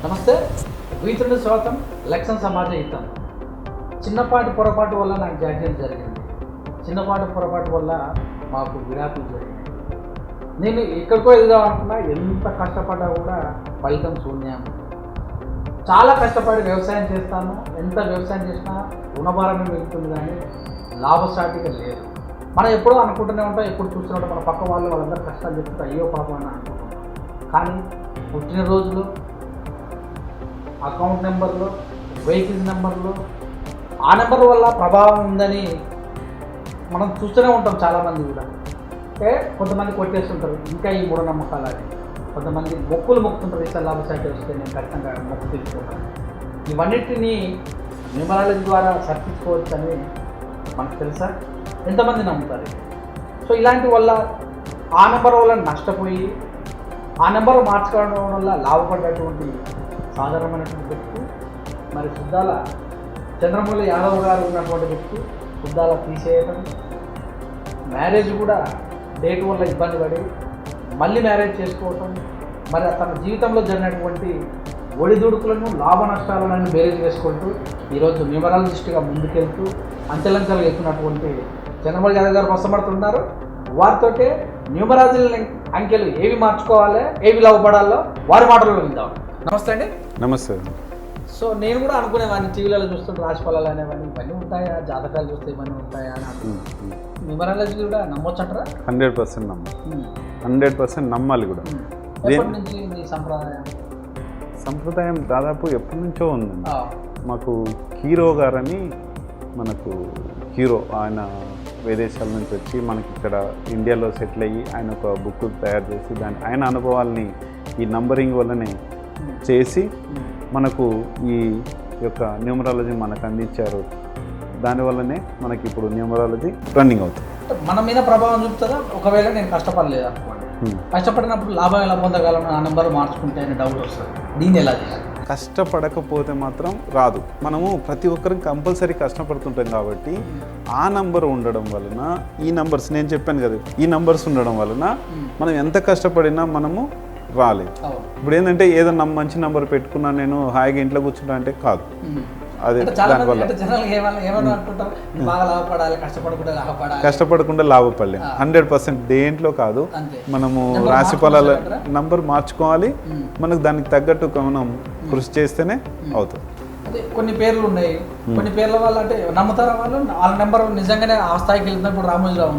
నమస్తే, వీతుడి స్వాగతం. లక్ష్యం సమాజ హితం. చిన్నపాటి పొరపాటు వల్ల నాకు జాడ్యం జరిగింది. చిన్నపాటి పొరపాటు వల్ల మాకు విడాకులు జరిగింది. నేను ఎక్కడికో వెళ్దాం అనుకున్నా, ఎంత కష్టపడ్డా కూడా ఫలితం శూన్యం. చాలా కష్టపడి వ్యవసాయం చేస్తాను. ఎంత వ్యవసాయం చేసినా రుణభారమే వెళ్తుంది, కానీ లాభసాటిగా లేదు. మనం ఎప్పుడో అనుకుంటూనే ఉంటాం, ఎప్పుడు చూస్తున్నట్టు మన పక్క వాళ్ళందరూ కష్టాలు చెప్తుంటే అయ్యో పాపం అని అనుకుంటున్నాం. కానీ పుట్టినరోజులు, అకౌంట్ నెంబర్లు, వెహికల్ నెంబర్లు, ఆ నెంబర్ వల్ల ప్రభావం ఉందని మనం చూస్తూనే ఉంటాం. చాలామంది కూడా కొంతమంది కొట్టేస్తుంటారు. ఇంకా ఈ మూఢనమ్మకాలు అది. కొంతమంది మొక్కులు మొక్కుతుంటారు, ఈసారి లాభసాటి వస్తే నేను ఖచ్చితంగా మొక్కు తీసుకుంటాను. ఇవన్నిటినీ న్యూమరాలజీ ద్వారా సర్పించుకోవచ్చు అని మనకు తెలుసా? ఎంతమంది నమ్ముతారు? సో ఇలాంటి వల్ల ఆ నెంబర్ వల్ల నష్టపోయి ఆ నెంబర్ మార్చుకోవడం వల్ల లాభపడ్డటువంటి సాధారణమైనటువంటి వ్యక్తి మరి సుద్దాల చంద్రమౌళి యాదవ్ గారు ఉన్నటువంటి వ్యక్తి సుద్దాల తీసేయటం, మ్యారేజ్ కూడా డేట్ వల్ల ఇబ్బంది పడి మళ్ళీ మ్యారేజ్ చేసుకోవటం, మరి తన జీవితంలో జరిగినటువంటి ఒడిదుడుకులను లాభ నష్టాలను బేరేజ్ వేసుకుంటూ ఈరోజు న్యూమరాలజిస్ట్గా ముందుకెళ్తూ అంచెలంచెలు ఎక్కున్నటువంటి చంద్రమౌళి యాదవ్ గారు కష్టపడుతున్నారు. వారితోటే న్యూమరాలజీ అంకెలు ఏవి మార్చుకోవాలి, ఏవి లాభపడాలో వారి మాటల్లో విందాం. నమస్తే అండి. నమస్తే. సో నేను కూడా అనుకునేవాడిని, టీవీలలో చూస్తుంటే రాశిఫలాలు అనేవాడిని, ఇవన్నీ ఉంటాయా, జాతకాలు చూస్తే ఇవన్నీ ఉంటాయా అని అనుకుంటున్నాను. న్యూమరాలజీ కూడా నమ్మొచ్చంటారా? 100% నమ్మాలి. 100% నమ్మాలి కూడా. ఎప్పటి నుంచి మీ సంప్రదాయం దాదాపు ఎప్పటి నుంచో ఉందండి. మాకు హీరో గారని, మనకు హీరో ఆయన విదేశాల నుంచి వచ్చి మనకి ఇక్కడ ఇండియాలో సెటిల్ అయ్యి ఆయన ఒక బుక్ తయారు చేసి ఆయన అనుభవాల్ని ఈ నంబరింగ్ వల్లనే చేసి మనకు ఈ యొక్క న్యూమరాలజీ మనకు అందించారు. దానివల్లనే మనకి ఇప్పుడు న్యూమరాలజీ రన్నింగ్ అవుతుంది. మన మీద ప్రభావం చూపుతారా? ఒకవేళ నేను కష్టపడలేదు అనుకోండి, కష్టపడినప్పుడు లాభం ఎలా పొందగలను, ఆ నెంబర్ మార్చుకుంటే అని డౌట్ వస్తుంది. దీన్ని ఎలా చేయాలి? కష్టపడకపోతే మాత్రం రాదు. మనము ప్రతి ఒక్కరికి కంపల్సరీ కష్టపడుతుంటాం కాబట్టి ఆ నంబర్ ఉండడం వలన, ఈ నంబర్స్ నేను చెప్పాను కదా, ఈ నంబర్స్ ఉండడం వలన మనం ఎంత కష్టపడినా మనము రాలేదు. ఇప్పుడు ఏంటంటే ఏదో మంచి నంబర్ పెట్టుకున్నా నేను హాయిగా ఇంట్లో కూర్చుంటా అంటే కాదు. అదే దానివల్ల కష్టపడకుండా లాభపడలేము. 100% దేంట్లో కాదు. మనము రాశి ఫలాల నంబర్ మార్చుకోవాలి. మనకు దానికి తగ్గట్టు మనం కృషి చేస్తేనే అవుతుంది. కొన్ని పేర్లు ఉన్నాయి, కొన్ని పేర్ల వల్ల అంటే నమ్ముతారా వాళ్ళు? వాళ్ళ నెంబర్ నిజంగానే ఆ స్థాయికి వెళ్తున్నప్పుడు రామోజీరావు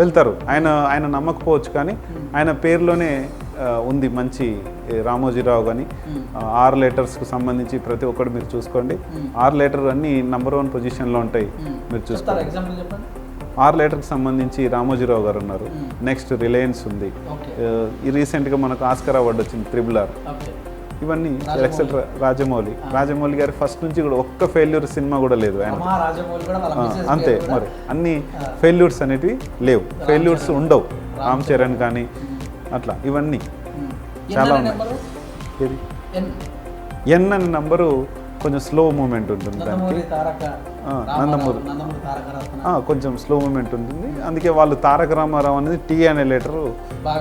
వెళ్తారు. ఆయన నమ్మకపోవచ్చు, కానీ ఆయన పేరులోనే ఉంది మంచి రామోజీరావు. కానీ 6 లెటర్స్కు సంబంధించి ప్రతి ఒక్కటి మీరు చూసుకోండి. 6 లెటర్ అన్నీ నంబర్ 1 పొజిషన్లో ఉంటాయి. మీరు చూసుకోండి. 6 లెటర్కి సంబంధించి రామోజీరావు గారు ఉన్నారు. నెక్స్ట్ రిలయన్స్ ఉంది. ఈ రీసెంట్గా మనకు ఆస్కార్ అవార్డు వచ్చింది, RRR. ఇవన్నీ ఎక్సెట్రా. రాజమౌళి గారి ఫస్ట్ నుంచి కూడా ఒక్క ఫెయిల్యూర్ సినిమా కూడా లేదు ఆయన. అంతే, మరి అన్ని ఫెయిల్యూర్స్ అనేటివి లేవు, ఫెయిల్యూర్స్ ఉండవు. రామ్ చరణ్ కానీ అట్లా ఇవన్నీ చాలా ఉన్నాయి. ఎన్ అనే నంబరు కొంచెం స్లో మూమెంట్ ఉంటుంది దానికి. నందమూరి కొంచెం స్లో మూమెంట్ ఉంటుంది. అందుకే వాళ్ళు తారక రామారావు అనేది టీ అనే లెటరు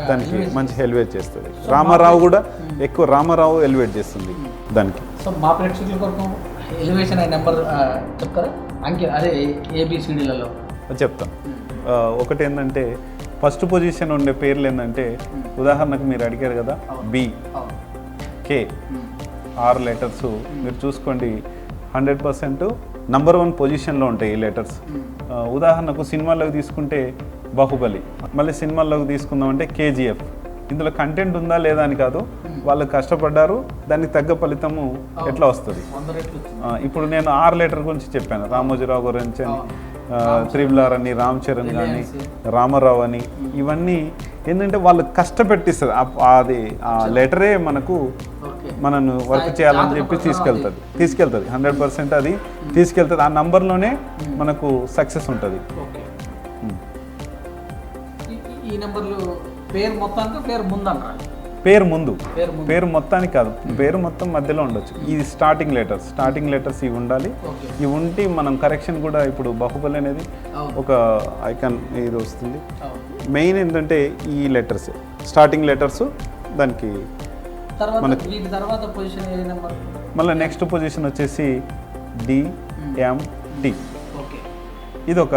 దానికి మంచి ఎలివేట్ చేస్తుంది. రామారావు కూడా ఎక్కువ రామారావు ఎలివేట్ చేస్తుంది దానికి. సో మా ప్రేక్షకుల కొరకు ఎలివేషన్ అనే నెంబర్ చెప్తారా? అంకె అదే ABCDలలో చెప్తాను. ఒకటి ఏంటంటే ఫస్ట్ పొజిషన్ ఉండే పేర్లు ఏంటంటే, ఉదాహరణకు మీరు అడిగారు కదా, B, K, 6 లెటర్స్ మీరు చూసుకోండి. 100% నంబర్ 1 పొజిషన్లో ఉంటాయి ఈ లెటర్స్. ఉదాహరణకు సినిమాల్లోకి తీసుకుంటే బాహుబలి, మళ్ళీ సినిమాల్లోకి తీసుకుందామంటే KGF. ఇందులో కంటెంట్ ఉందా లేదా అని కాదు, వాళ్ళు కష్టపడ్డారు, దానికి తగ్గ ఫలితము ఎట్లా వస్తుంది. ఇప్పుడు నేను 6 లెటర్ గురించి చెప్పాను, రామోజీరావు గురించి అని, RRR అని, రామ్ చరణ్ కానీ, రామారావు అని. ఇవన్నీ ఏంటంటే వాళ్ళు కష్టపెట్టిస్తుంది. అది ఆ లెటరే మనను వర్క్ చేయాలని చెప్పి తీసుకెళ్తుంది 100% అది తీసుకెళ్తుంది. ఆ నంబర్లోనే మనకు సక్సెస్ ఉంటుంది. ఈ నెంబర్లు పేరు మొత్తానికి పేరు ముందు పేరు మొత్తానికి కాదు, పేరు మొత్తం మధ్యలో ఉండొచ్చు. ఇది స్టార్టింగ్ లెటర్స్ ఇవి ఉండాలి. ఇవి ఉంటే మనం కరెక్షన్ కూడా, ఇప్పుడు బాహుబలి అనేది ఒక ఐకాన్ ఇది వస్తుంది. మెయిన్ ఏంటంటే ఈ లెటర్స్, స్టార్టింగ్ లెటర్స్ దానికి మనకి వీటి తర్వాత పొజిషన్ ఏ నెంబర్? మళ్ళీ నెక్స్ట్ పొజిషన్ వచ్చేసి DMT. ఓకే, ఇది ఒక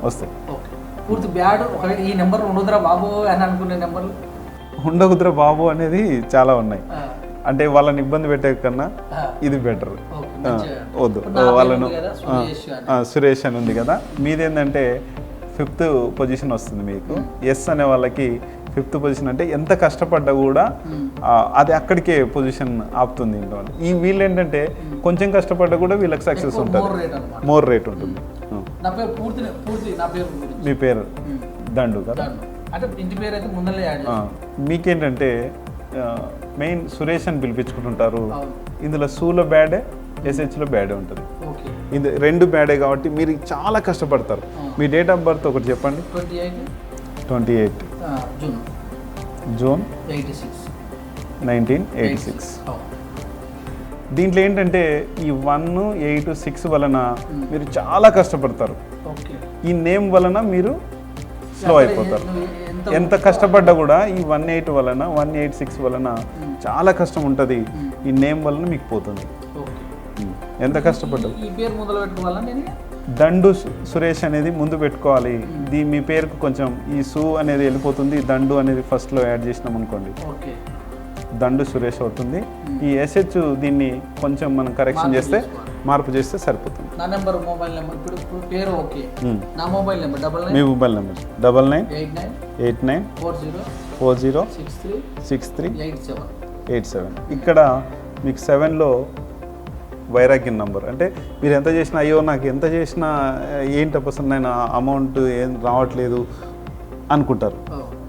వస్తుంది. ఓకే, పూర్తి బ్యాడ్. ఒకవేళ ఈ నెంబర్ ఉండదురా బాబు అని అనుకునే నెంబర్లు ఉండకుద్ర బాబు అనేది చాలా ఉన్నాయి. అంటే వాళ్ళని ఇబ్బంది పెట్టే కన్నా ఇది బెటర్. వద్దు, వాళ్ళను సురేష్ అని ఉంది కదా, మీదేంటంటే 5th పొజిషన్ వస్తుంది మీకు. ఎస్ అనే వాళ్ళకి 5th పొజిషన్ అంటే ఎంత కష్టపడ్డా కూడా అది అక్కడికే పొజిషన్ ఆపుతుంది ఇంట్లో. ఈ వీళ్ళు ఏంటంటే కొంచెం కష్టపడ్డా కూడా వీళ్ళకి సక్సెస్ ఉంటుంది, మోర్ రేట్ ఉంటుంది. మీ పేరు దండు కదా, మీకేంటంటే మెయిన్ సురేష్ అని పిలిపించుకుంటుంటారు. ఇందులో సూలో బ్యాడే, ఎస్హెచ్లో బ్యాడే ఉంటుంది. ఇది 2 బ్యాడే కాబట్టి మీరు చాలా కష్టపడతారు. మీ డేట్ ఆఫ్ బర్త్ ఒకటి చెప్పండి. 28 జూన్ 1986. దీంట్లో ఏంటంటే ఈ 1, 8, 6 వలన మీరు చాలా కష్టపడతారు. ఈ నేమ్ వలన మీరు స్లో అయిపోతారు. ఎంత కష్టపడ్డా కూడా ఈ 1, 8 వలన 1, 8, 6 వలన చాలా కష్టం ఉంటుంది. ఈ నేమ్ వలన మీకు పోతుంది. ఎంత కష్టపడ్డా దండు సురేష్ అనేది ముందు పెట్టుకోవాలి. మీ పేరుకు కొంచెం ఈ సు అనేది వెళ్ళిపోతుంది. దండు అనేది ఫస్ట్లో యాడ్ చేసినాం అనుకోండి, దండు సురేష్ అవుతుంది. ఈ ఎస్హెచ్ దీన్ని కొంచెం మనం కరెక్షన్ చేస్తే, మార్పు చేస్తే సరిపోతుంది. నా నెంబర్, మొబైల్ నెంబర్, ఇప్పుడు పేరు ఓకే. నా మొబైల్ నెంబర్ మీ మొబైల్ నెంబర్ 9989 40 63 87. ఇక్కడ మీకు 7లో వైరాగ్యం నంబర్. అంటే మీరు ఎంత చేసినా, అయ్యో నాకు ఎంత చేసినా ఏంటి అసలు నేను అమౌంట్ ఏం రావట్లేదు అనుకుంటారు.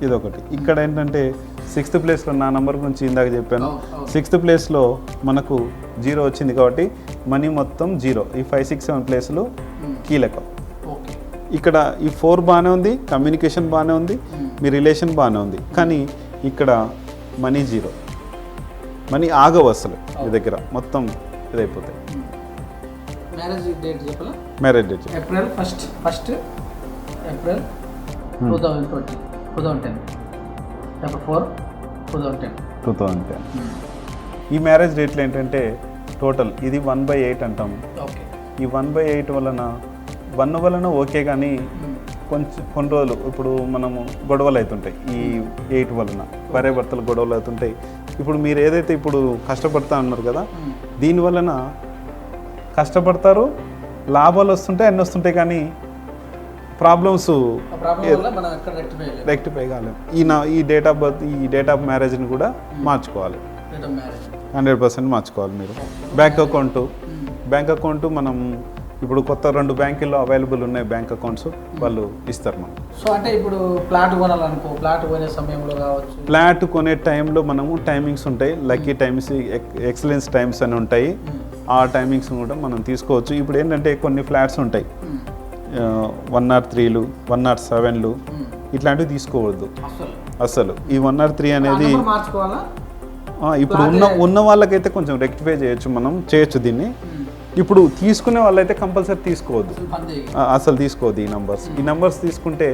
ఇదొకటి. ఇక్కడ ఏంటంటే 6th ప్లేస్లో నా నంబర్ గురించి ఇందాక చెప్పాను. 6th ప్లేస్లో మనకు 0 వచ్చింది కాబట్టి మనీ మొత్తం 0. ఈ 5, 6, 7 ప్లేస్లు కీలకం. ఇక్కడ ఈ 4 బాగానే ఉంది, కమ్యూనికేషన్ బాగానే ఉంది, మీ రిలేషన్ బాగానే ఉంది. కానీ ఇక్కడ మనీ 0, మనీ ఆగవు అసలు. మీ దగ్గర మొత్తం ఇదైపోతాయి. మ్యారేజ్ డేట్ చెప్పాలా? Marriage date April 1st April 2010. April 4, 2010. ఈ మ్యారేజ్ డేట్లో ఏంటంటే టోటల్ ఇది 1/8 అంటాం. ఈ 1/8 వలన 1 వలన ఓకే, కానీ కొన్ని రోజులు ఇప్పుడు మనము గొడవలు అవుతుంటాయి. ఈ 8 వలన భార్యాభర్తలు గొడవలు అవుతుంటాయి. ఇప్పుడు మీరు ఏదైతే ఇప్పుడు కష్టపడతా అన్నారు కదా, దీనివలన కష్టపడతారు, లాభాలు వస్తుంటాయి, అన్నీ వస్తుంటాయి, కానీ ప్రాబ్లమ్స్ రెక్టిఫై కాలేము. ఈ డేట్ ఆఫ్ బర్త్, ఈ డేట్ ఆఫ్ మ్యారేజ్ని కూడా మార్చుకోవాలి. 100% మార్చుకోవాలి మీరు. బ్యాంక్ అకౌంట్ మనం ఇప్పుడు కొత్త 2 బ్యాంకుల్లో అవైలబుల్ ఉన్నాయి బ్యాంక్ అకౌంట్స్, వాళ్ళు ఇస్తారు మనం. సో అంటే ఇప్పుడు ప్లాట్ కొనాలనుకో, ప్లాట్ కొనే సమయంలో కావచ్చు, ప్లాట్ కొనే టైంలో మనము టైమింగ్స్ ఉంటాయి. లక్కీ టైమ్స్, ఎక్సలెన్స్ టైమ్స్ అని ఉంటాయి. ఆ టైమింగ్స్ కూడా మనం తీసుకోవచ్చు. ఇప్పుడు ఏంటంటే కొన్ని ఫ్లాట్స్ ఉంటాయి 103లు, 107లు, ఇట్లాంటివి తీసుకోవద్దు అసలు. ఈ 103 అనేది ఇప్పుడు ఉన్న వాళ్ళకైతే కొంచెం రెక్టిఫై చేయొచ్చు దీన్ని. ఇప్పుడు తీసుకునే వాళ్ళైతే కంపల్సరీ తీసుకోవద్దు, అసలు తీసుకోవద్దు. ఈ నంబర్స్ తీసుకుంటే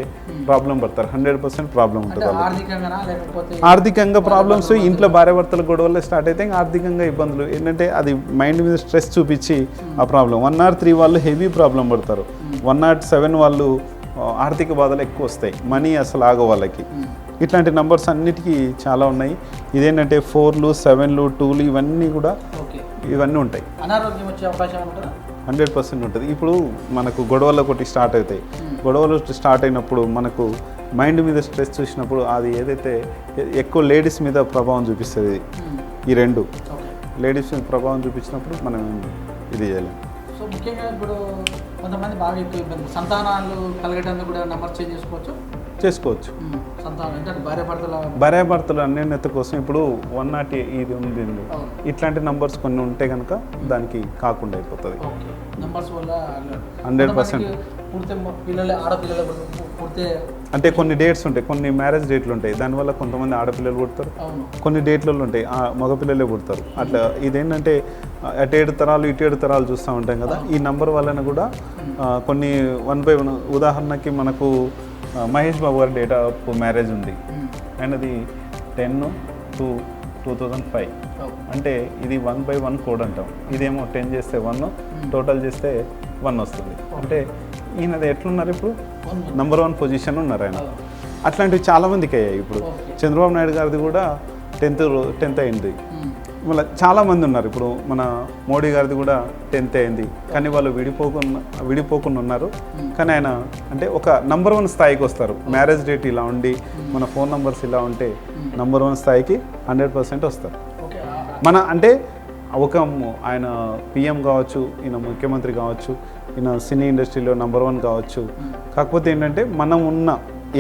ప్రాబ్లం పడతారు. 100% ప్రాబ్లం ఉంటుంది. ఆర్థికంగా ప్రాబ్లమ్స్, ఇంట్లో భార్యాభర్తల గొడవలు స్టార్ట్ అయితే ఆర్థికంగా ఇబ్బందులు. ఏంటంటే అది మైండ్ మీద స్ట్రెస్ చూపించి ఆ ప్రాబ్లం. 103 వాళ్ళు హెవీ ప్రాబ్లం పడతారు. 107 వాళ్ళు ఆర్థిక బాధలు ఎక్కువ వస్తాయి, మనీ అసలు ఆగ వాళ్ళకి. ఇట్లాంటి నంబర్స్ అన్నిటికీ చాలా ఉన్నాయి. ఇదేంటంటే 4లు, 7లు, 2లు ఇవన్నీ ఉంటాయి. అనారోగ్యం వచ్చే అవకాశం ఉంటుందా? 100% ఉంటుంది. ఇప్పుడు మనకు గొడవలు ఒకటి స్టార్ట్ అవుతాయి. గొడవలు స్టార్ట్ అయినప్పుడు మనకు మైండ్ మీద స్ట్రెస్ చూసినప్పుడు అది ఏదైతే ఎక్కువ లేడీస్ మీద ప్రభావం చూపిస్తుంది. ఈ 2 లేడీస్ మీద ప్రభావం చూపించినప్పుడు మనం ఇది చేయలేము. సో ముఖ్యంగా ఇప్పుడు కొంతమంది బాగా ఎక్కువ ఇబ్బంది, సంతానాలు కలగడానికి కూడా నెంబర్ చేంజ్ చేసుకోవచ్చు. భార్యాభర్తల అన్యోన్యత కోసం ఇప్పుడు 108 ఇది ఉంది. ఇట్లాంటి నంబర్స్ కొన్ని ఉంటే కనుక దానికి కాకుండా అయిపోతుంది. 100%. అంటే కొన్ని డేట్స్ ఉంటాయి, కొన్ని మ్యారేజ్ డేట్లు ఉంటాయి. దానివల్ల కొంతమంది ఆడపిల్లలు పుడతారు, కొన్ని డేట్లలో ఉంటాయి మగపిల్లలే పుడతారు. అట్లా ఇదేంటంటే అటు 7 తరాలు ఇటు 7 తరాలు చూస్తూ ఉంటాం కదా. ఈ నంబర్ వలన కూడా కొన్ని 1/1. ఉదాహరణకి మనకు మహేష్ బాబు గారి డేట్ ఆఫ్ మ్యారేజ్ ఉంది. ఆయనది 10/2/2000. 2005. అంటే ఇది 1/1 కోడ్ అంటాం. ఇదేమో 10 చేస్తే 1, టోటల్ చేస్తే 1 వస్తుంది. అంటే ఈయనది ఎట్లున్నారు ఇప్పుడు నంబర్ 1 పొజిషన్ ఉన్నారు ఆయన. అట్లాంటివి చాలామందికి అయ్యాయి. ఇప్పుడు చంద్రబాబు నాయుడు గారిది కూడా 10th అయింది. మళ్ళీ చాలామంది ఉన్నారు. ఇప్పుడు మన మోడీ గారిది కూడా 10th అయింది. కానీ వాళ్ళు విడిపోకుండా ఉన్నారు. కానీ ఆయన అంటే ఒక నంబర్ 1 స్థాయికి వస్తారు. మ్యారేజ్ డేట్ ఇలా ఉండి మన ఫోన్ నంబర్స్ ఇలా ఉంటే నంబర్ 1 స్థాయికి 100% వస్తారు. మన అంటే ఒక ఆయన పిఎం కావచ్చు, ఈయన ముఖ్యమంత్రి కావచ్చు, ఈయన సినీ ఇండస్ట్రీలో నంబర్ 1 కావచ్చు. కాకపోతే ఏంటంటే మనం ఉన్న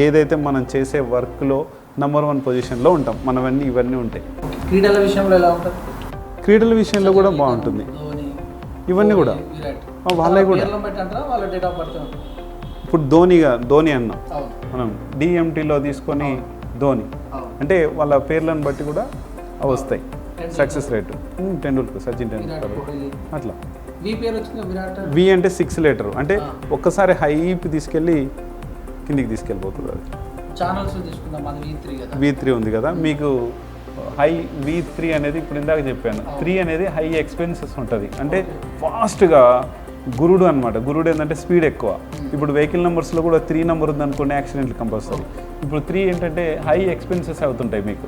ఏదైతే మనం చేసే వర్క్లో నంబర్ 1 పొజిషన్లో ఉంటాం. మనవన్నీ ఇవన్నీ ఉంటాయి. క్రీడల విషయంలో ఎలా ఉంటుంది? క్రీడల విషయంలో కూడా బాగుంటుంది. ఇవన్నీ కూడా వాళ్ళే కూడా ఇప్పుడు ధోని అన్నాం మనం డిఎంటీలో తీసుకొని ధోని అంటే వాళ్ళ పేర్లను బట్టి కూడా అవి వస్తాయి. సక్సెస్ రేటు టెండూల్కర్, సచిన్ టెండూల్కర్ అట్లా. వి అంటే 6 లెటర్ అంటే ఒక్కసారి హైప్ తీసుకెళ్ళి కిందికి తీసుకెళ్ళిపోతుంది. అది V3 ఉంది కదా మీకు. హై V3 అనేది ఇప్పుడు ఇందాక చెప్పాను. 3 అనేది హై ఎక్స్పెన్సెస్ ఉంటుంది. అంటే ఫాస్ట్గా గురుడు అనమాట. గురుడు ఏంటంటే స్పీడ్ ఎక్కువ. ఇప్పుడు వెహికల్ నెంబర్స్లో కూడా 3 నెంబర్ ఉంది అనుకోండి, యాక్సిడెంట్లు కంపల్సరీ. ఇప్పుడు 3 ఏంటంటే హై ఎక్స్పెన్సెస్ అవుతుంటాయి మీకు.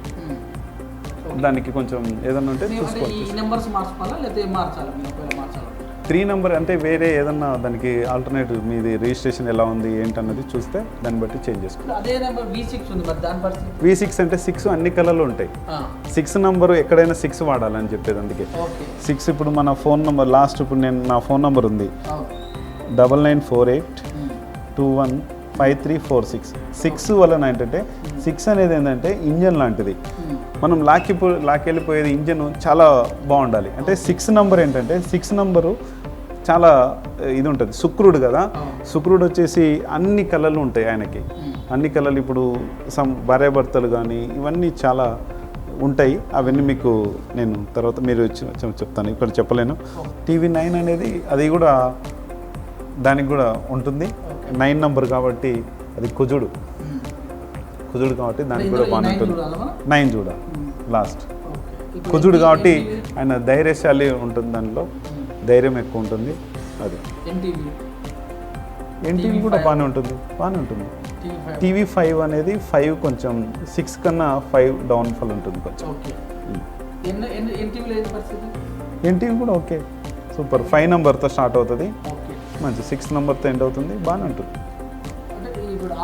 దానికి కొంచెం ఏదన్నా ఉంటే చూసుకోవచ్చు. 3 నెంబర్ అంటే వేరే ఏదన్నా దానికి ఆల్టర్నేటివ్ మీది రిజిస్ట్రేషన్ ఎలా ఉంది ఏంటన్నది చూస్తే దాన్ని బట్టి చేంజ్ చేసుకోవాలి. V6 అంటే 6 అన్ని కలర్లు ఉంటాయి. 6 నెంబర్ ఎక్కడైనా 6 వాడాలని చెప్పేది. అందుకే 6 ఇప్పుడు మన ఫోన్ నెంబర్ లాస్ట్ ఇప్పుడు నేను నా ఫోన్ నెంబర్ ఉంది 9948215346. 6 వలన ఏంటంటే 6 అనేది ఏంటంటే ఇంజన్ లాంటిది. మనం లాక్కెళ్ళిపోయేది ఇంజన్ చాలా బాగుండాలి. అంటే 6 నెంబర్ ఏంటంటే 6 నెంబరు చాలా ఇది ఉంటుంది. శుక్రుడు కదా, శుక్రుడు వచ్చేసి అన్ని కళలు ఉంటాయి ఆయనకి. అన్ని కళలు ఇప్పుడు భార్యాభర్తలు కానీ ఇవన్నీ చాలా ఉంటాయి. అవన్నీ మీకు నేను తర్వాత మీరు చెప్తాను, ఇక్కడ చెప్పలేను. TV9 అనేది అది కూడా దానికి కూడా ఉంటుంది. 9 నెంబర్ కాబట్టి అది కుజుడు కాబట్టి దానికి కూడా బాగానే ఉంటుంది. 9 చూడ లాస్ట్ కుజుడు కాబట్టి ఆయన ధైర్యశాలి ఉంటుంది. దానిలో ధైర్యం ఎక్కువ ఉంటుంది. అది ఎన్టీవీ కూడా బాగానే ఉంటుంది. TV5 అనేది 5 కొంచెం 6 కన్నా 5 డౌన్ఫాల్ ఉంటుంది కొంచెం. ఎన్టీవీ కూడా ఓకే సూపర్. 5 నెంబర్తో స్టార్ట్ అవుతుంది, మంచి 6 నెంబర్తో ఎండ్ అవుతుంది, బాగానే ఉంటుంది.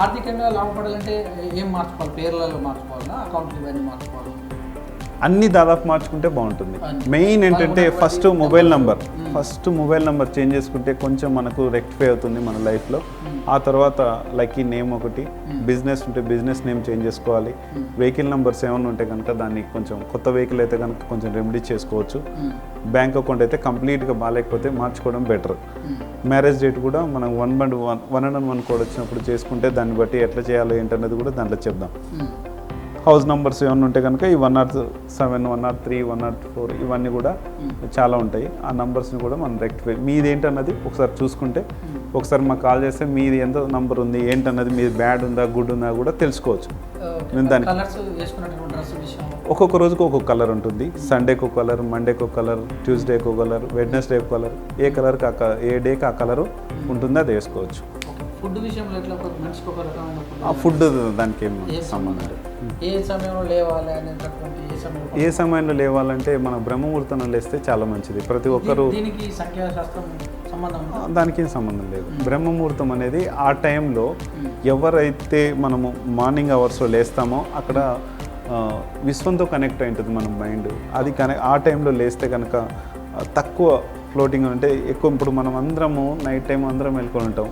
ఆర్థికంగా లాభపడాలంటే ఏం మార్చుకోవాలి? పేర్లలో మార్చుకోవాలా, అకౌంట్లు ఇవన్నీ మార్చుకోవాలి? అన్నీ దాదాపు మార్చుకుంటే బాగుంటుంది. మెయిన్ ఏంటంటే ఫస్ట్ మొబైల్ నెంబర్ చేంజ్ చేసుకుంటే కొంచెం మనకు రెక్టిఫై అవుతుంది మన లైఫ్లో. ఆ తర్వాత లక్కీ నేమ్ ఒకటి, బిజినెస్ ఉంటే బిజినెస్ నేమ్ చేంజ్ చేసుకోవాలి. వెహికల్ నెంబర్స్ ఏమైనా ఉంటే కనుక దాన్ని కొంచెం కొత్త వెహికల్ అయితే కనుక కొంచెం రెమెడీ చేసుకోవచ్చు. బ్యాంక్ అకౌంట్ అయితే కంప్లీట్గా బాగాలేకపోతే మార్చుకోవడం బెటర్. మ్యారేజ్ డేట్ కూడా మనం 1/1 కోడ్ వచ్చినప్పుడు చేసుకుంటే దాన్ని బట్టి ఎట్లా చేయాలో ఏంటనేది కూడా దాంట్లో చెప్దాం. హౌస్ నెంబర్స్ ఏమైనా ఉంటే కనుక ఈ 107, 103, 104 ఇవన్నీ కూడా చాలా ఉంటాయి. ఆ నెంబర్స్ని కూడా మనం రెక్టిఫై మీది ఏంటన్నది ఒకసారి చూసుకుంటే ఒకసారి మాకు కాల్ చేస్తే మీది ఎంత నెంబర్ ఉంది ఏంటన్నది, మీది బ్యాడ్ ఉందా గుడ్ ఉందా కూడా తెలుసుకోవచ్చు. నేను దానికి ఒక్కొక్క రోజుకు ఒక్కొక్క కలర్ ఉంటుంది. సండేకి ఒక కలర్, మండేకి ఒక కలర్, ట్యూస్డేకి ఒక కలర్, వెడ్నెస్డే ఒక కలర్. ఏ కలర్కి ఏ డేకి ఆ కలరు ఉంటుంది అది వేసుకోవచ్చు. ఫుడ్ విషయంలో ఎట్లా మనిషికి ఒక రకమైన ఆ ఫుడ్ దానికి ఏం సంబంధం లేదు. ఏ సమయంలో లేవాలి అనేటటువంటి ఏ సమయంలో లేవాలంటే మన బ్రహ్మముహూర్తంలో లేస్తే చాలా మంచిది. ప్రతి ఒక్కరు దీనికి సంఖ్యాశాస్త్రం సంబంధం దానికి ఏం సంబంధం లేదు. బ్రహ్మముహూర్తం అనేది ఆ టైంలో ఎవరైతే మనము మార్నింగ్ అవర్స్లో లేస్తామో అక్కడ విశ్వంతో కనెక్ట్ అయి ఉంటుంది మన మైండ్. అది ఆ టైంలో లేస్తే కనుక తక్కువ ఫ్లోటింగ్ అంటే ఎక్కువ. ఇప్పుడు మనం అందరము నైట్ టైం అందరం వెళ్ళుకొని ఉంటాం,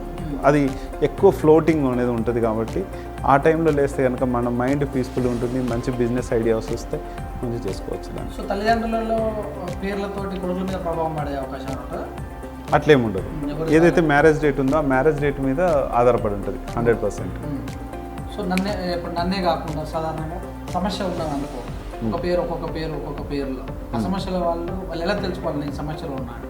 అది ఎక్కువ ఫ్లోటింగ్ అనేది ఉంటుంది. కాబట్టి ఆ టైంలో లేస్తే కనుక మన మైండ్ పీస్ఫుల్ ఉంటుంది, మంచి బిజినెస్ ఐడియాస్ వస్తే మంచి చేసుకోవచ్చు దాన్ని. సో తల్లిదండ్రులలో పేర్లతోటి కొడుకుల మీద ప్రభావం పడే అవకాశం ఉంటుంది? అట్లేమి ఉండదు. ఏదైతే మ్యారేజ్ డేట్ ఉందో ఆ మ్యారేజ్ డేట్ మీద ఆధారపడి ఉంటుంది 100%. సో నన్నే కాకుండా సాధారణంగా సమస్య ఉన్నది అనుకో, ఒక పేరు ఒక్కొక్క పేరులో ఆ సమస్యల వాళ్ళు ఎలా తెలుసుకోవాలి నేను సమస్యలు ఉన్నాను?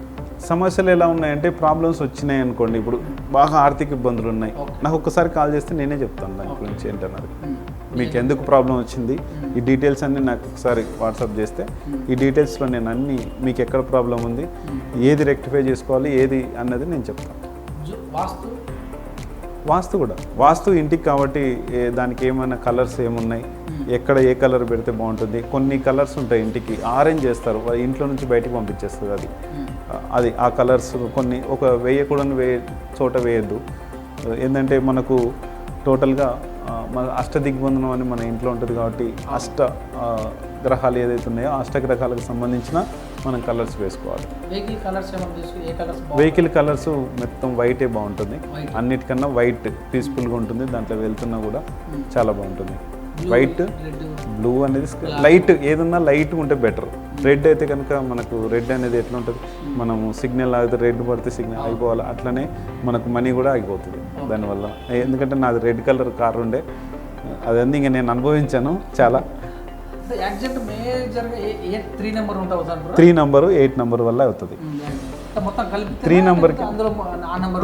సమస్యలు ఎలా ఉన్నాయంటే ప్రాబ్లమ్స్ వచ్చినాయి అనుకోండి, ఇప్పుడు బాగా ఆర్థిక ఇబ్బందులు ఉన్నాయి, నాకు ఒక్కసారి కాల్ చేస్తే నేనే చెప్తాను దాని గురించి ఏంటన్నారు. మీకు ఎందుకు ప్రాబ్లం వచ్చింది ఈ డీటెయిల్స్ అన్నీ నాకు ఒకసారి వాట్సాప్ చేస్తే ఈ డీటెయిల్స్లో నేను అన్నీ మీకు ఎక్కడ ప్రాబ్లం ఉంది ఏది రెక్టిఫై చేసుకోవాలి ఏది అన్నది నేను చెప్తాను. వాస్తు కూడా వాస్తు ఇంటికి కాబట్టి దానికి ఏమైనా కలర్స్ ఏమున్నాయి, ఎక్కడ ఏ కలర్ పెడితే బాగుంటుంది. కొన్ని కలర్స్ ఉంటాయి ఇంటికి, ఆరెంజ్ చేస్తారు ఇంట్లో నుంచి బయటికి పంపించేస్తుంది అది ఆ కలర్స్ కొన్ని ఒక వేయకూడని చోట వేయద్దు. ఏంటంటే మనకు టోటల్గా మన అష్టదిగ్బంధనం అని మన ఇంట్లో ఉంటుంది కాబట్టి గ్రహాలు ఏదైతే ఉన్నాయో అష్టగ్రహాలకు సంబంధించిన మనం కలర్స్ వేసుకోవాలి. వెహికల్ కలర్స్ మొత్తం వైటే బాగుంటుంది, అన్నిటికన్నా వైట్ పీస్ఫుల్గా ఉంటుంది, దాంట్లో వెళ్తున్నా కూడా చాలా బాగుంటుంది. వైట్ బ్లూ అనేది లైట్ ఏదన్నా లైట్గా ఉంటే బెటర్. రెడ్ అయితే కనుక మనకు రెడ్ అనేది ఎట్లా ఉంటుంది, మనము సిగ్నల్ ఆగితే రెడ్ పడితే సిగ్నల్ అయిపోవాలి, అట్లనే మనకు మనీ కూడా ఆగిపోతుంది దానివల్ల. ఎందుకంటే నాది రెడ్ కలర్ కార్ ఉండే అదన్నీ ఇంకా నేను అనుభవించాను చాలా. 3 నెంబరు 8 నెంబర్ వల్ల అవుతుంది. 3 నెంబర్కి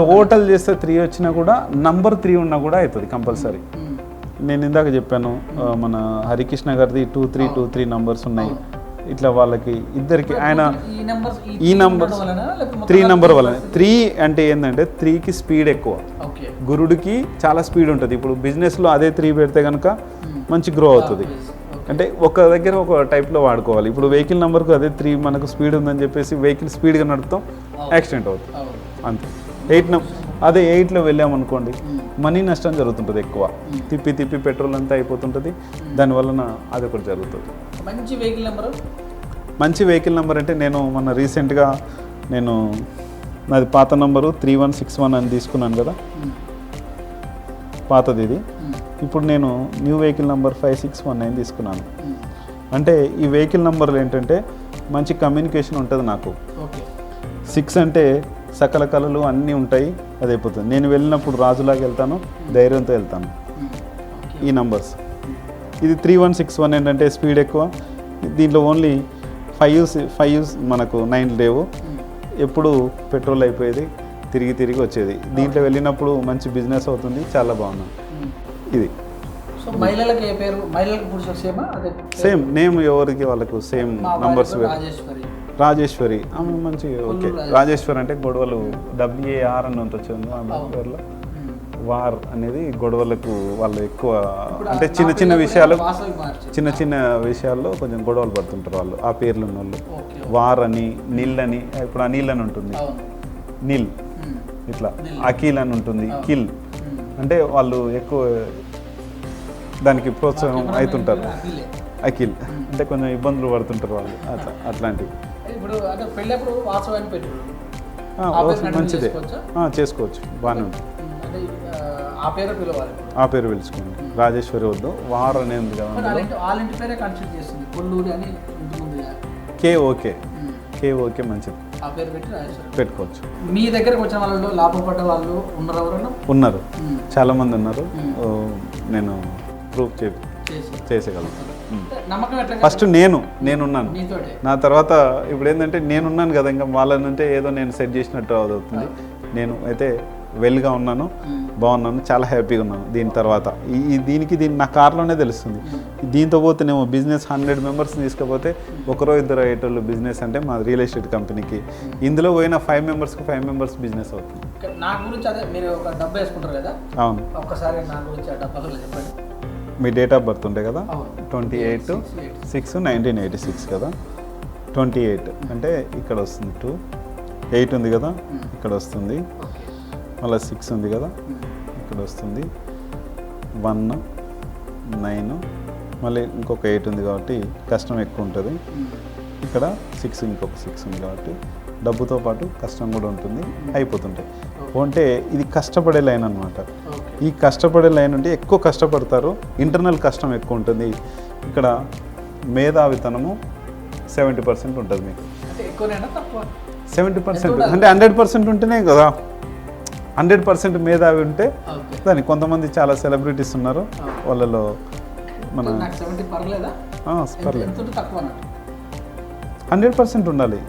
టోటల్ చేస్తే 3 వచ్చినా కూడా నంబర్ 3 ఉన్నా కూడా అవుతుంది కంపల్సరీ. నేను ఇందాక చెప్పాను మన హరికృష్ణ గారిది 2-3 నంబర్స్ ఉన్నాయి. ఇట్లా వాళ్ళకి ఇద్దరికి ఆయన ఈ నంబర్ 3 నెంబర్ వల్ల 3 అంటే ఏంటంటే 3కి స్పీడ్ ఎక్కువ, గురుడికి చాలా స్పీడ్ ఉంటుంది. ఇప్పుడు బిజినెస్లో అదే 3 పెడితే కనుక మంచి గ్రో అవుతుంది. అంటే ఒక దగ్గర ఒక టైప్లో వాడుకోవాలి. ఇప్పుడు వెహికల్ నెంబర్కు అదే 3 మనకు స్పీడ్ ఉందని చెప్పేసి వెహికల్ స్పీడ్గా నడుపుతాం, యాక్సిడెంట్ అవుతుంది అంతే. 8 అదే 8లో వెళ్ళామనుకోండి మనీ నష్టం జరుగుతుంటుంది ఎక్కువ, తిప్పి పెట్రోల్ అంతా అయిపోతుంటుంది, దానివలన అది ఒకటి జరుగుతుంది. మంచి వెహికల్ నెంబర్ అంటే నేను మొన్న రీసెంట్గా నాది పాత నంబరు 3161 అని తీసుకున్నాను కదా, పాతది ఇది. ఇప్పుడు నేను న్యూ వెహికల్ నెంబర్ 5619 తీసుకున్నాను. అంటే ఈ వెహికల్ నెంబర్లు ఏంటంటే మంచి కమ్యూనికేషన్ ఉంటుంది నాకు. 6 అంటే సకల కళలు అన్నీ ఉంటాయి, అది అయిపోతుంది. నేను వెళ్ళినప్పుడు రాజులాగా వెళ్తాను, ధైర్యంతో వెళ్తాను. ఈ నంబర్స్ ఇది 3161 ఏంటంటే స్పీడ్ ఎక్కువ, దీంట్లో ఓన్లీ 5 మనకు 9 లేవు, ఎప్పుడు పెట్రోల్ అయిపోయేది, తిరిగి వచ్చేది. దీంట్లో వెళ్ళినప్పుడు మంచి బిజినెస్ అవుతుంది, చాలా బాగున్నాను. ఇది సేమ్ నేమ్ ఎవరికి వాళ్ళకు సేమ్ నంబర్స్. రాజేశ్వరి ఆమె మంచి ఓకే. రాజేశ్వరి అంటే గొడవలు WAR అని వచ్చింది ఆమె పేరులో. వార్ అనేది గొడవలకు వాళ్ళు ఎక్కువ, అంటే చిన్న విషయాల్లో కొంచెం గొడవలు పడుతుంటారు వాళ్ళు, ఆ పేర్లు ఉన్న వాళ్ళు. వార్ అని, నిల్ అని, ఇప్పుడు అనిల్ అని ఉంటుంది, నిల్ ఇట్లా. అఖిల్ అని ఉంటుంది, కిల్ అంటే వాళ్ళు ఎక్కువ దానికి ప్రోత్సాహం అవుతుంటారు. అఖిల్ అంటే కొంచెం ఇబ్బందులు పడుతుంటారు వాళ్ళు, అట్లాంటివి. మంచిదే, చేసుకోవచ్చు, బాగానే ఉంటుంది. ఆ పేరు పిలుచుకోండి, రాజేశ్వరి వద్దు, వార్ అనేది ఉంది కదా. కే ఓకే మంచిది, పెట్టుకోవచ్చు. మీ దగ్గరకు వచ్చిన వాళ్ళు లాభపడ్డ వాళ్ళు ఉన్నారు, చాలా మంది ఉన్నారు. నేను ప్రూఫ్ చేసేయగలను. ఫస్ట్ నేనున్నాను, నా తర్వాత ఇప్పుడు ఏంటంటే నేనున్నాను కదా, ఇంకా వాళ్ళనంటే ఏదో నేను సెట్ చేసినట్టు అవుతుంది. నేను అయితే వెల్గా ఉన్నాను, బాగున్నాను, చాలా హ్యాపీగా ఉన్నాను. దీని తర్వాత దీనికి నా కార్లోనే తెలుస్తుంది. దీంతో పోతేనేమో బిజినెస్ 100 మెంబర్స్ తీసుకపోతే 1-2 అయ్యేటోళ్ళు బిజినెస్ అంటే మా రియల్ ఎస్టేట్ కంపెనీకి. ఇందులో పోయిన 5 మెంబర్స్కి 5 మెంబర్స్ బిజినెస్ అవుతుంది. నా గురించి అదే మీరు ఒక డబ్బా వేసుకుంటారు కదా, అవును, ఒక్కసారి నా గురించి ఆ డబ్బాలో చెప్పండి. మీ డేట్ ఆఫ్ బర్త్ ఉంటే కదా, 28/6/1986 కదా. 28 అంటే ఇక్కడ వస్తుంది 2, 8 ఉంది కదా, ఇక్కడ వస్తుంది, మళ్ళీ 6 ఉంది కదా, ఇక్కడ వస్తుంది 1, 9, మళ్ళీ ఇంకొక 8 ఉంది కాబట్టి కష్టం ఎక్కువ ఉంటుంది. ఇక్కడ 6 ఇంకొక 6 ఉంది కాబట్టి డబ్బుతో పాటు కష్టం కూడా ఉంటుంది, అయిపోతుంటాయి. అంటే ఇది కష్టపడే లైన్ అనమాట. ఈ కష్టపడే లైన్ అంటే ఎక్కువ కష్టపడతారు, ఇంటర్నల్ కష్టం ఎక్కువ ఉంటుంది. ఇక్కడ మేధావితనము 70% ఉంటుంది మీకు. 70% అంటే 100% ఉంటేనే కదా. 100% మేధావి ఉంటే దాన్ని కొంతమంది చాలా సెలబ్రిటీస్ ఉన్నారు, వాళ్ళలో మన 100% ఉండాలి.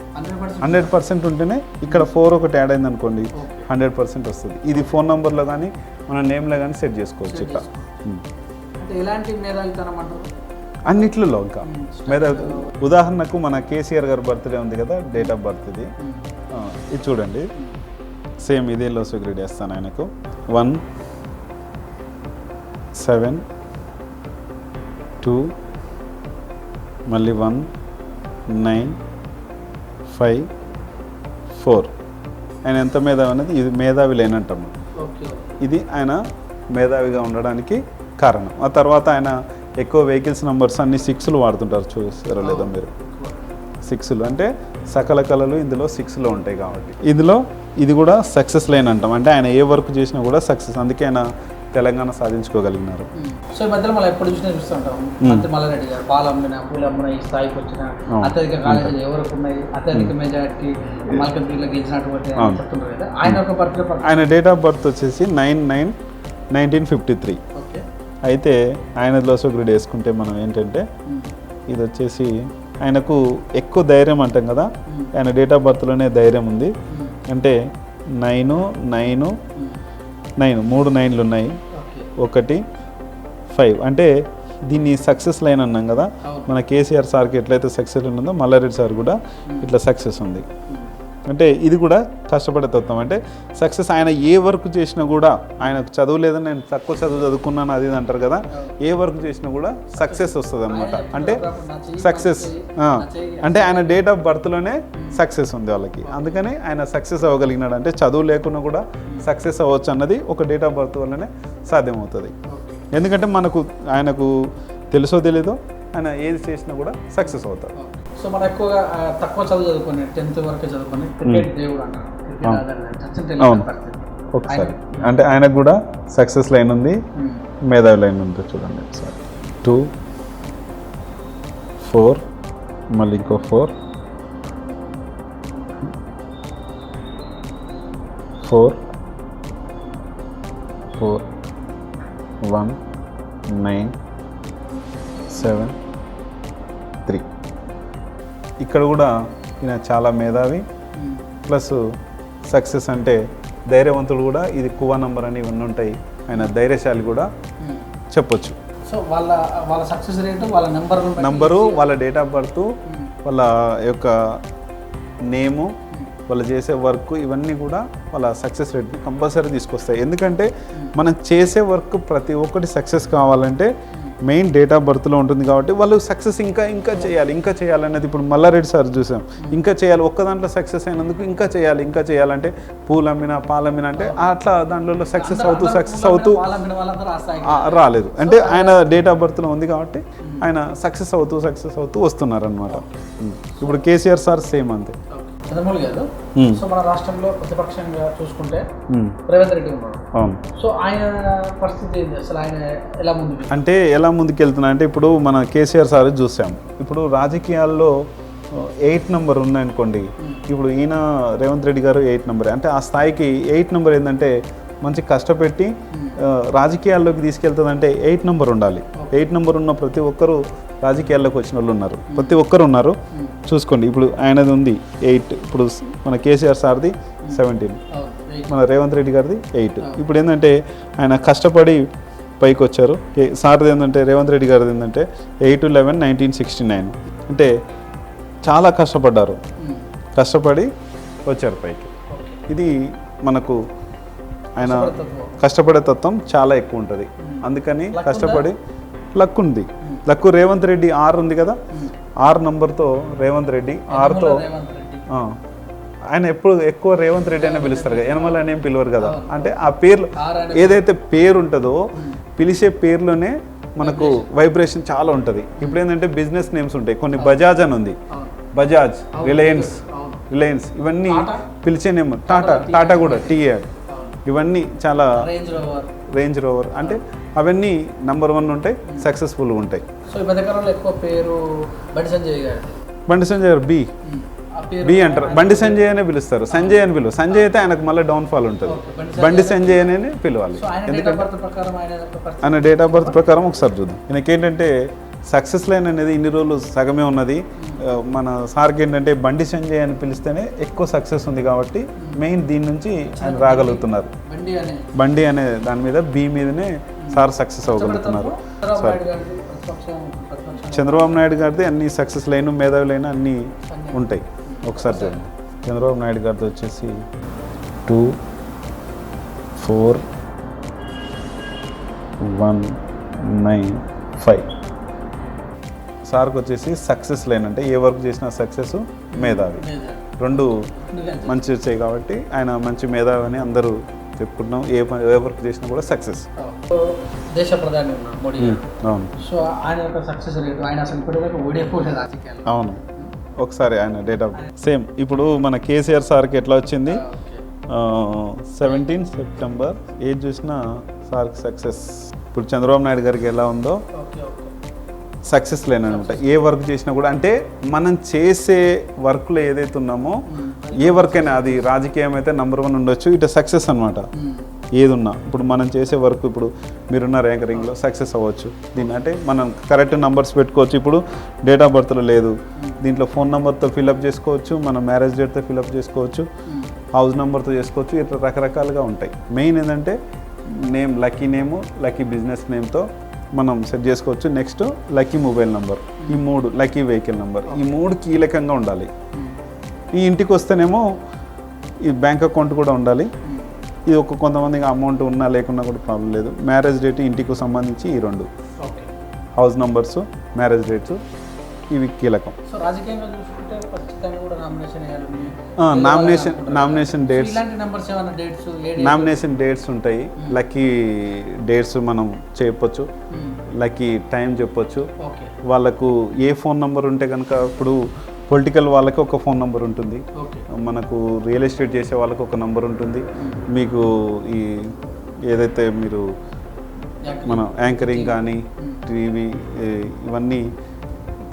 100% ఉంటేనే ఇక్కడ 4 ఒకటి యాడ్ అయింది అనుకోండి, 100% వస్తుంది. ఇది ఫోన్ నెంబర్లో కానీ మన నేమ్లో కానీ సెట్ చేసుకోవచ్చు. ఇట్లా అంటే ఎలాంటి మేధావితనం అంటారు? అన్నిట్లలో ఇంకా మేధావి. ఉదాహరణకు మన కేసీఆర్ గారి బర్త్డే ఉంది కదా, డేట్ ఆఫ్ బర్త్ ఇది. ఇది చూడండి, సేమ్ ఇదే లో సెగ్రేట్ చేస్తాను ఆయనకు. 1 7 2 మళ్ళీ 1 9 5 4. ఆయన ఎంత మేధావి అనేది ఇది మేధావి లేనంటాము. ఇది ఆయన మేధావిగా ఉండడానికి కారణం. ఆ తర్వాత ఆయన ఎక్కువ వెహికల్స్ నెంబర్స్ అన్ని 6లు వాడుతుంటారు, చూసారో లేదో మీరు. 6లు అంటే సకల కళలు ఇందులో 6లో ఉంటాయి కాబట్టి ఇందులో ఇది కూడా సక్సెస్ లైన్ అంటాం. అంటే ఆయన ఏ వర్క్ చేసినా కూడా సక్సెస్, అందుకే ఆయన తెలంగాణ సాధించుకోగలిగినారు. సో ఈ మధ్యలో మళ్ళీ ఎప్పుడు చూసినా చూస్తుంటాం, మంత్రి మల్లారెడ్డి గారు పాలు అమ్మిన పూలు అమ్మిన ఈ స్థాయికి వచ్చిన అత్యధిక కాలేజీలు ఎవరికి ఉన్నాయి, అత్యధిక మెజార్టీ మల్కంపల్లిలో గెలిచినటువంటి చెప్తున్నారు కదా. ఆయన ఒక బర్త్డే, ఆయన డేట్ ఆఫ్ బర్త్ వచ్చేసి 9/9/1953. అయితే ఆయన లోసో గ్రేడ్ వేసుకుంటే మనం ఏంటంటే ఇది వచ్చేసి ఆయనకు ఎక్కువ ధైర్యం అంటాం కదా, ఆయన డేట్ ఆఫ్ బర్త్లోనే ధైర్యం ఉంది. అంటే 9 9 9 3 9లు ఉన్నాయి, 1 5. అంటే దీన్ని సక్సెస్ లైన్ అన్నాం కదా, మన కేసీఆర్ సార్కి ఎట్లయితే సక్సెస్ ఉందో మల్లారెడ్డి సార్ కూడా ఇట్లా సక్సెస్ ఉంది. అంటే ఇది కూడా కష్టపడే తత్వం. అంటే సక్సెస్ ఆయన ఏ వర్క్ చేసినా కూడా, ఆయనకు చదువు లేదని నేను తక్కువ చదువు చదువుకున్నాను అది అంటారు కదా, ఏ వర్క్ చేసినా కూడా సక్సెస్ వస్తుంది అనమాట. అంటే సక్సెస్ అంటే ఆయన డేట్ ఆఫ్ బర్త్లోనే సక్సెస్ ఉంది వాళ్ళకి, అందుకని ఆయన సక్సెస్ అవ్వగలిగినాడు. అంటే చదువు లేకున్నా కూడా సక్సెస్ అవ్వచ్చు అన్నది ఒక డేట్ ఆఫ్ బర్త్ వల్లనే సాధ్యమవుతుంది. ఎందుకంటే ఆయనకు తెలుసో తెలీదో ఆయన ఏది చేసినా కూడా సక్సెస్ అవుతారు. సో మనం ఎక్కువగా తక్కువ చదువు చదువుకొని 10th వరకు చదువుకొని క్రికెట్ దేవుడు అంటారు. ఒకసారి అంటే ఆయనకు కూడా సక్సెస్ లైన్ ఉంది, మేధావి లైన్ ఉంది. చూడండి ఒకసారి 2 4 మళ్ళీ ఇంకో 4 4 4 1 9 7 3. ఇక్కడ కూడా ఈయన చాలా మేధావి ప్లస్ సక్సెస్. అంటే ధైర్యవంతుడు కూడా, ఇది కువా నంబర్ అని ఇవన్నీ ఉంటాయి. ఆయన ధైర్యశాలి కూడా చెప్పొచ్చు. సో వాళ్ళ సక్సెస్ రేటు, వాళ్ళ నంబరు, వాళ్ళ డేట్ ఆఫ్ బర్త్, వాళ్ళ యొక్క నేము, వాళ్ళు చేసే వర్క్, ఇవన్నీ కూడా వాళ్ళ సక్సెస్ రేట్ని కంపల్సరీ తీసుకొస్తాయి. ఎందుకంటే మనం చేసే వర్క్ ప్రతి ఒక్కటి సక్సెస్ కావాలంటే మెయిన్ డేట్ ఆఫ్ బర్త్లో ఉంటుంది కాబట్టి వాళ్ళు సక్సెస్ ఇంకా చేయాలి అనేది. ఇప్పుడు మల్లారెడ్డి సార్ చూసాం, ఇంకా చేయాలి, ఒక్క దాంట్లో సక్సెస్ అయినందుకు ఇంకా చేయాలంటే పూలు అమ్మినా పాలు అమ్మినా అంటే అట్లా దాంట్లో సక్సెస్ అవుతూ రాలేదు. అంటే ఆయన డేట్ ఆఫ్ బర్త్లో ఉంది కాబట్టి ఆయన సక్సెస్ అవుతూ వస్తున్నారు అనమాట. ఇప్పుడు కేసీఆర్ సార్ సేమ్ అంతే. చంద్రమౌళి గారు, సో మన రాష్ట్రంలో ప్రతిపక్షంగా చూసుకుంటే రేవంత్ రెడ్డి ఉన్నాడు. సో ఆయన పరిస్థితి ఏంటి అసలు, ఆయన ఎలా ముందుకెళ్తున్నా అంటే ఇప్పుడు మన కేసీఆర్ సార్ చూసాం. ఇప్పుడు రాజకీయాల్లో 8 నెంబర్ ఉందనుకోండి, ఇప్పుడు ఈయన రేవంత్ రెడ్డి గారు 8 నెంబర్. అంటే ఆ స్థాయికి 8 నెంబర్ ఏంటంటే మంచి కష్టపెట్టి రాజకీయాల్లోకి తీసుకెళ్తుందంటే 8 నెంబర్ ఉండాలి. 8 నెంబర్ ఉన్న ప్రతి ఒక్కరూ రాజకీయాల్లోకి వచ్చిన వాళ్ళు ఉన్నారు, ప్రతి ఒక్కరు ఉన్నారు. చూసుకోండి, ఇప్పుడు ఆయనది ఉంది 8, ఇప్పుడు మన కేసీఆర్ సార్ది 17, మన రేవంత్ రెడ్డి గారిది 8. ఇప్పుడు ఏంటంటే ఆయన కష్టపడి పైకి వచ్చారు. సార్ది ఏంటంటే రేవంత్ రెడ్డి గారిది ఏంటంటే 8/11/1969. అంటే చాలా కష్టపడి వచ్చారు పైకి. ఇది మనకు ఆయన కష్టపడే తత్వం చాలా ఎక్కువ ఉంటుంది. అందుకని కష్టపడి లక్ ఉంది. లక్కు రేవంత్ రెడ్డి 6 ఉంది కదా, 6 నంబర్తో రేవంత్ రెడ్డి 6తో ఆయన ఎప్పుడు ఎక్కువ రేవంత్ రెడ్డి అనే పిలుస్తారు కదా, యనమల అనేం పిలవరు కదా. అంటే ఆ పేర్లు ఏదైతే పేరు ఉంటుందో పిలిచే పేర్లోనే మనకు వైబ్రేషన్ చాలా ఉంటుంది. ఇప్పుడు ఏంటంటే బిజినెస్ నేమ్స్ ఉంటాయి కొన్ని, బజాజ్ అని ఉంది, బజాజ్, రిలయన్స్ ఇవన్నీ పిలిచే నేమ్. టాటా కూడా టీఆర్, ఇవన్నీ చాలా రేంజ్ రోవర్ అంటే అవన్నీ నంబర్ 1 ఉంటాయి, సక్సెస్ఫుల్గా ఉంటాయి. సో ఈ మధ్యకాలంలో ఎక్కువ పేరు బండి సంజయ్ గారు బి అంటారు. బండి సంజయ్ అనే పిలుస్తారు, సంజయ్ అని పిలువ. సంజయ్ అయితే ఆయనకు మళ్ళీ డౌన్ఫాల్ ఉంటుంది, బండి సంజయ్ అనే పిలవాలి. ఎందుకంటే ఆయన డేట్ ఆఫ్ బర్త్ ప్రకారం ఒకసారి చూద్దాం. ఈయనకేంటంటే సక్సెస్ లైన్ అనేది ఇన్ని రోజులు సగమే ఉన్నది. మన సార్కి ఏంటంటే బండి సంజయ్ అని పిలిస్తేనే ఎక్కువ సక్సెస్ ఉంది కాబట్టి మెయిన్ దీని నుంచి ఆయన రాగలుగుతున్నారు. బండి అనే దాని మీద బి మీదనే సార్ సక్సెస్ అవ్వగలుగుతున్నారు. చంద్రబాబు నాయుడు గారిది అన్ని సక్సెస్ లైన్, మేధావి లైన్ అన్నీ ఉంటాయి. ఒకసారి చూడండి. చంద్రబాబు నాయుడు గారిది వచ్చేసి 2 4 1 9 5. సార్కి వచ్చేసి సక్సెస్ లైన్ అంటే ఏ వర్క్ చేసినా సక్సెస్, మేధావి రెండు మంచి వచ్చాయి కాబట్టి ఆయన మంచి మేధావి అని అందరూ చెప్పుకుంటున్నాం. ఏ వర్క్ చేసినా కూడా సక్సెస్. దేశ ప్రధాని ఉన్నారు మోడీ గారు. అవును. సో ఆయన యొక్క సక్సెస్ రేటు, ఆయన అసలు ఇప్పటిదాకా ఓడిపోలేదు రాజకీయాలు. అవును. ఒకసారి ఆయన డేట్ ఆఫ్ సేమ్ ఇప్పుడు మన కేసీఆర్ సార్కి ఎట్లా వచ్చింది 17 సెప్టెంబర్ ఏది చూసినా సార్కి సక్సెస్. ఇప్పుడు చంద్రబాబు నాయుడు గారికి ఎలా ఉందో సక్సెస్ లైన్ అనమాట. ఏ వర్క్ చేసినా కూడా అంటే మనం చేసే వర్క్లో ఏదైతే ఉన్నామో ఏ వర్క్ అయినా అది రాజకీయం అయితే నెంబర్ 1 ఉండొచ్చు, ఇటు సక్సెస్ అనమాట. ఏది ఉన్నా ఇప్పుడు మనం చేసే వర్క్, ఇప్పుడు మీరున్న ర్యాంకరింగ్లో సక్సెస్ అవ్వచ్చు. దీన్ని అంటే మనం కరెక్ట్ నెంబర్స్ పెట్టుకోవచ్చు. ఇప్పుడు డేట్ ఆఫ్ బర్త్లో లేదు, దీంట్లో ఫోన్ నెంబర్తో ఫిల్అప్ చేసుకోవచ్చు, మన మ్యారేజ్ డేట్తో ఫిల్అప్ చేసుకోవచ్చు, హౌస్ నెంబర్తో చేసుకోవచ్చు. ఇట్లా రకరకాలుగా ఉంటాయి. మెయిన్ ఏంటంటే నేమ్, లక్కీ నేము, లక్కీ బిజినెస్ నేమ్తో మనం సెట్ చేసుకోవచ్చు. నెక్స్ట్ లక్కీ మొబైల్ నెంబర్, ఈ 3 లక్కీ వెహికల్ నెంబర్, ఈ 3 కీలకంగా ఉండాలి. ఈ ఇంటికి వస్తేనేమో ఈ బ్యాంక్ అకౌంట్ కూడా ఉండాలి. ఇది కొంతమందికి అమౌంట్ ఉన్నా లేకున్నా కూడా ప్రాబ్లం లేదు. మ్యారేజ్ డేట్ ఇంటికి సంబంధించి ఈ 2 హౌస్ నంబర్స్, మ్యారేజ్ డేట్స్ ఇవి కీలకం. నామినేషన్ డేట్స్ ఉంటాయి. లక్కీ డేట్స్ మనం చెప్పొచ్చు, లక్కీ టైం చెప్పొచ్చు. వాళ్ళకు ఏ ఫోన్ నెంబర్ ఉంటే కనుక, ఇప్పుడు పొలిటికల్ వాళ్ళకి ఒక ఫోన్ నెంబర్ ఉంటుంది, మనకు రియల్ ఎస్టేట్ చేసే వాళ్ళకి ఒక నెంబర్ ఉంటుంది, మీకు ఈ ఏదైతే మీరు మన యాంకరింగ్ కానీ టీవీ ఇవన్నీ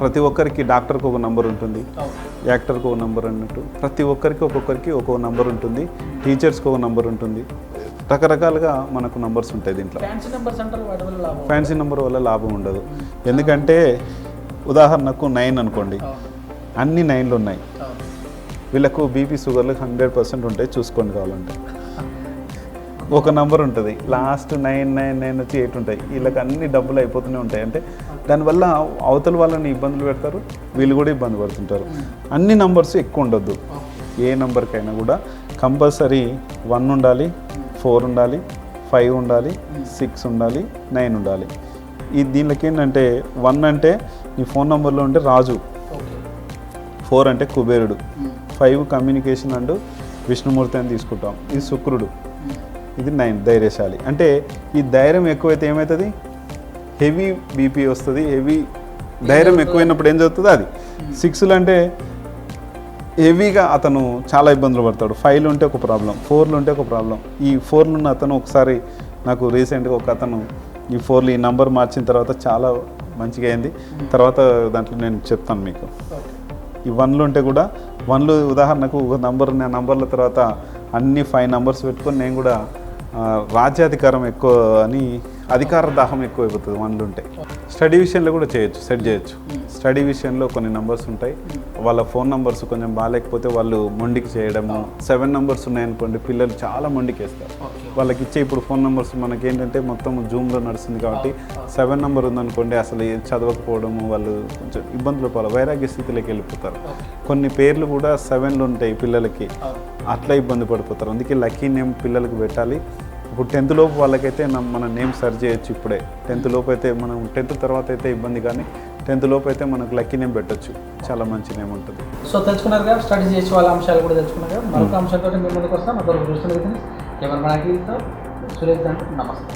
ప్రతి ఒక్కరికి, డాక్టర్కి ఒక నెంబర్ ఉంటుంది, యాక్టర్కి ఒక నెంబర్ అన్నట్టు ప్రతి ఒక్కరికి ఒక్కొక్కరికి ఒక్కొక్క నెంబర్ ఉంటుంది, టీచర్స్కి ఒక నెంబర్ ఉంటుంది. రకరకాలుగా మనకు నెంబర్స్ ఉంటాయి దీంట్లో. ఫ్యాన్సీ నెంబర్ వల్ల లాభం ఉండదు. ఎందుకంటే ఉదాహరణకు 9 అనుకోండి, అన్ని 9లు ఉన్నాయి. వీళ్ళకు బీపీ షుగర్లు 100% ఉంటాయి, చూసుకోండి కావాలంటే. ఒక నెంబర్ ఉంటుంది, లాస్ట్ 999 వచ్చి 8 ఉంటాయి. వీళ్ళకి అన్ని డబ్బులు అయిపోతూనే ఉంటాయి. అంటే దానివల్ల అవతల వాళ్ళని ఇబ్బందులు పెడతారు, వీళ్ళు కూడా ఇబ్బంది పడుతుంటారు. అన్ని నంబర్స్ ఎక్కువ ఉండొద్దు. ఏ నెంబర్కైనా కూడా కంపల్సరీ 1 ఉండాలి, 4 ఉండాలి, 5 ఉండాలి, 6 ఉండాలి, 9 ఉండాలి. దీనిలోకి ఏంటంటే 1 అంటే ఈ ఫోన్ నెంబర్లో ఉంటే రాజు, 4 అంటే కుబేరుడు, 5 కమ్యూనికేషన్ అండ్ విష్ణుమూర్తి అని తీసుకుంటాం. ఇది శుక్రుడు, ఇది 9 ధైర్యశాలి. అంటే ఈ ధైర్యం ఎక్కువైతే ఏమవుతుంది, హెవీ బీపీ వస్తుంది. హెవీ ధైర్యం ఎక్కువైనప్పుడు ఏం జరుగుతుంది, అది 6లు అంటే హెవీగా అతను చాలా ఇబ్బందులు పడతాడు. 5లు ఉంటే ఒక ప్రాబ్లం, 4లు ఉంటే ఒక ప్రాబ్లం. ఈ 4లు ఉన్న అతను ఒకసారి నాకు రీసెంట్గా ఒక అతను ఈ 4లు ఈ నంబర్ మార్చిన తర్వాత చాలా మంచిగా అయింది. తర్వాత దాంట్లో నేను చెప్తాను మీకు. ఈ 1లు ఉంటే కూడా 1లు ఉదాహరణకు ఒక నంబర్ల తర్వాత అన్ని 5 నంబర్స్ పెట్టుకొని నేను కూడా రాజ్యాధికారం ఎక్కువ అని, అధికార దాహం ఎక్కువ అయిపోతుంది 1లు ఉంటే. స్టడీ విషయంలో కూడా చేయొచ్చు, సెట్ చేయొచ్చు. స్టడీ విషయంలో కొన్ని నంబర్స్ ఉంటాయి, వాళ్ళ ఫోన్ నంబర్స్ కొంచెం బాగాలేకపోతే వాళ్ళు మొండికి చేయడము. 7 నంబర్స్ ఉన్నాయనుకోండి, పిల్లలు చాలా మొండికి వేస్తారు. వాళ్ళకి ఇచ్చే ఇప్పుడు ఫోన్ నంబర్స్ మనకేంటంటే మొత్తం జూమ్లో నడుస్తుంది కాబట్టి 7 నంబర్ ఉందనుకోండి, అసలు చదవకపోవడము, వాళ్ళు కొంచెం ఇబ్బందులు పోవాలి, వైరాగ్య స్థితిలోకి వెళ్ళిపోతారు. కొన్ని పేర్లు కూడా 7లు ఉంటాయి పిల్లలకి, అట్లా ఇబ్బంది పడిపోతారు. అందుకే లక్కీ నేమ్ పిల్లలకి పెట్టాలి. ఇప్పుడు 10th లోపు వాళ్ళకైతే మన నేమ్ సెర్చ్ చేయొచ్చు. ఇప్పుడే 10th లోపు అయితే, మనం 10th తర్వాత అయితే ఇబ్బంది, కానీ 10th లోపు అయితే మనకు లక్కీ నేమ్ పెట్టచ్చు, చాలా మంచి నేమ్ ఉంటుంది. సో తెలుసుకున్నారు కదా, స్టడీ చేసే వాళ్ళ అంశాలు కూడా తెలుసుకున్నారు కదా. మరొక అంశంతో మేము ముందుకు వస్తాం. అక్కడ చూస్తున్న కెమెరా మనకి సురేష్ గారు, నమస్తే.